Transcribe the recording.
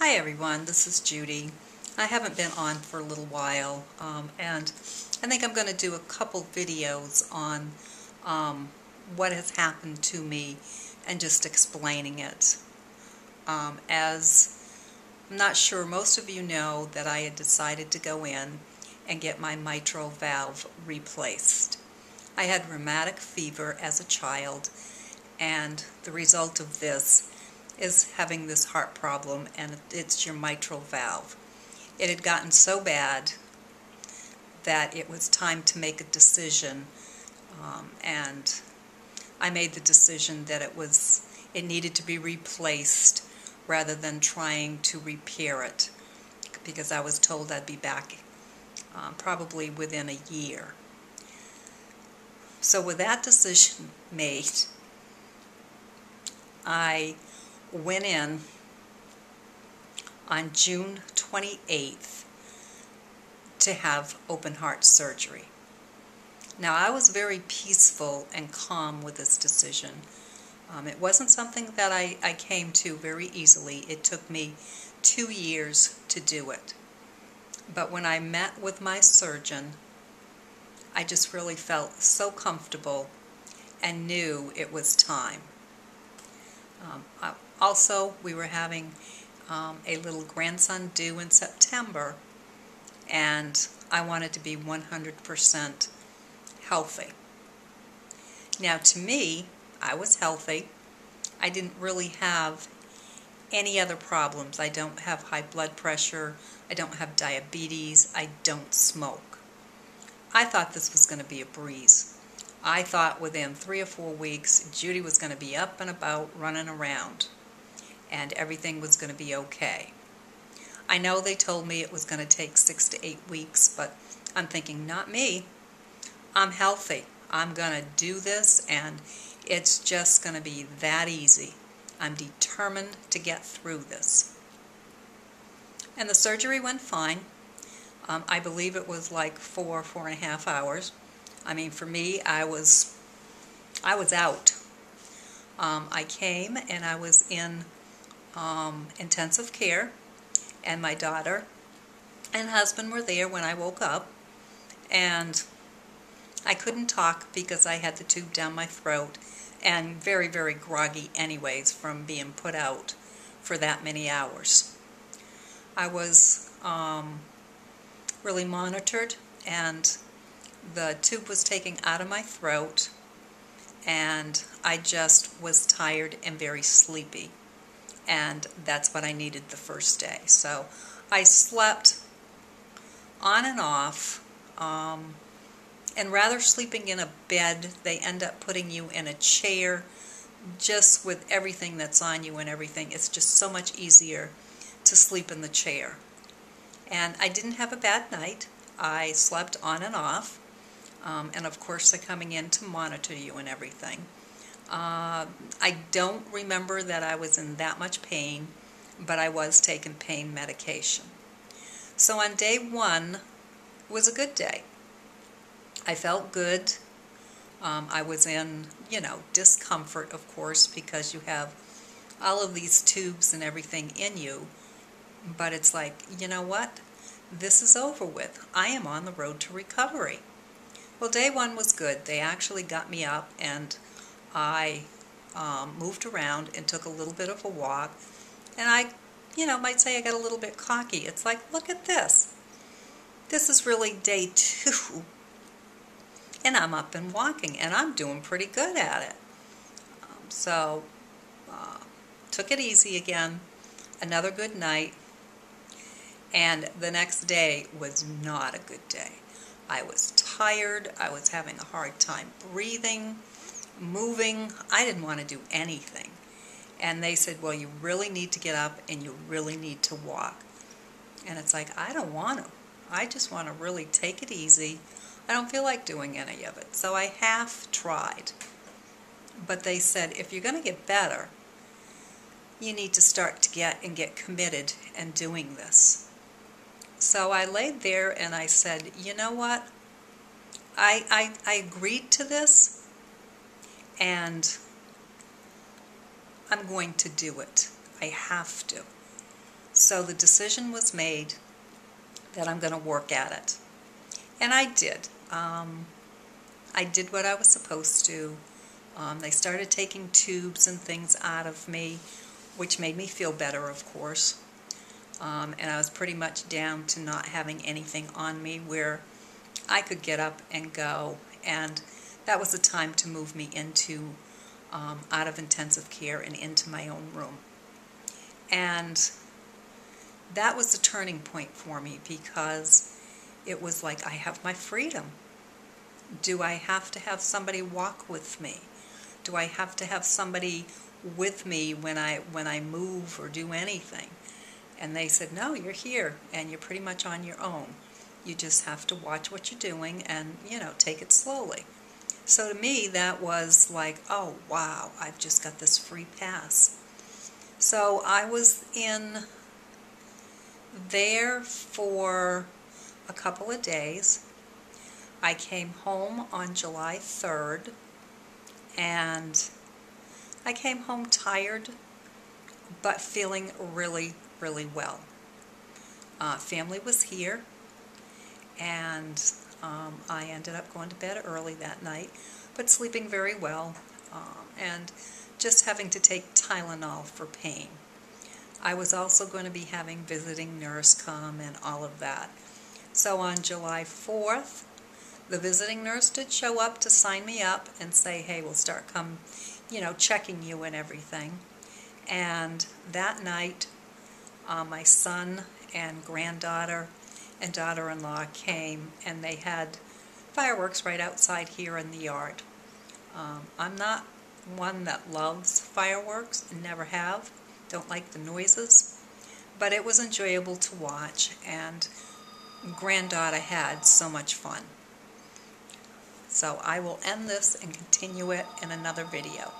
Hi everyone, this is Judy. I haven't been on for a little while, and I think I'm going to do a couple videos on what has happened to me and just explaining it. As I'm not sure most of you know that I had decided to go in and get my mitral valve replaced. I had rheumatic fever as a child, and the result of this is having this heart problem, and it's your mitral valve. It had gotten so bad that it was time to make a decision, and I made the decision that it needed to be replaced rather than trying to repair it, because I was told I'd be back probably within a year. So with that decision made, I went in on June 28th to have open heart surgery. Now, I was very peaceful and calm with this decision. It wasn't something that I came to very easily. It took me 2 years to do it. But when I met with my surgeon, I just really felt so comfortable and knew it was time. Also, we were having a little grandson due in September, and I wanted to be 100% healthy. Now, to me, I was healthy. I didn't really have any other problems. I don't have high blood pressure. I don't have diabetes. I don't smoke. I thought this was going to be a breeze. I thought within 3 or 4 weeks, Judy was going to be up and about, running around, and everything was going to be okay. I know they told me it was going to take 6 to 8 weeks, but I'm thinking, not me. I'm healthy. I'm going to do this, and it's just going to be that easy. I'm determined to get through this. And the surgery went fine. I believe it was like 4.5 hours. I mean, for me, I was out. I came and I was in intensive care, and my daughter and husband were there when I woke up, and I couldn't talk because I had the tube down my throat and very, very groggy anyways from being put out for that many hours. I was really monitored, and the tube was taken out of my throat, and I just was tired and very sleepy, and that's what I needed the first day. So I slept on and off, and rather sleeping in a bed, they end up putting you in a chair just with everything that's on you and everything. It's just so much easier to sleep in the chair. And I didn't have a bad night. I slept on and off. And of course they're coming in to monitor you and everything. I don't remember that I was in that much pain, but I was taking pain medication. So on day 1 was a good day. I felt good. I was in, discomfort, of course, because you have all of these tubes and everything in you. But it's like, you know what? This is over with. I am on the road to recovery. Well, day 1 was good. They actually got me up, and I moved around and took a little bit of a walk. And I, might say I got a little bit cocky. It's like, look at this. This is really day 2. And I'm up and walking, and I'm doing pretty good at it. So, took it easy again. Another good night. And the next day was not a good day. I was tired. I was having a hard time breathing, moving. I didn't want to do anything. And they said, well, you really need to get up and you really need to walk. And it's like, I don't want to. I just want to really take it easy. I don't feel like doing any of it. So I half tried. But they said, if you're going to get better, you need to start to get committed and doing this. So I laid there and I said, you know what? I agreed to this, and I'm going to do it. I have to. So the decision was made that I'm going to work at it. And I did. I did what I was supposed to. They started taking tubes and things out of me, which made me feel better, of course. And I was pretty much down to not having anything on me where I could get up and go. And that was the time to move me into out of intensive care and into my own room. And that was the turning point for me, because it was like, I have my freedom. Do I have to have somebody walk with me? Do I have to have somebody with me when I move or do anything? And they said, no, you're here and you're pretty much on your own. You just have to watch what you're doing and, take it slowly. So to me, that was like, oh, wow, I've just got this free pass. So I was in there for a couple of days. I came home on July 3rd, and I came home tired, but feeling really, really well. Family was here, and I ended up going to bed early that night, but sleeping very well, and just having to take Tylenol for pain. I was also going to be having visiting nurse come and all of that. So on July 4th, the visiting nurse did show up to sign me up and say, hey, we'll start checking you and everything. And that night, my son and granddaughter and daughter-in-law came, and they had fireworks right outside here in the yard. I'm not one that loves fireworks, and never have. Don't like the noises. But it was enjoyable to watch, and granddaughter had so much fun. So I will end this and continue it in another video.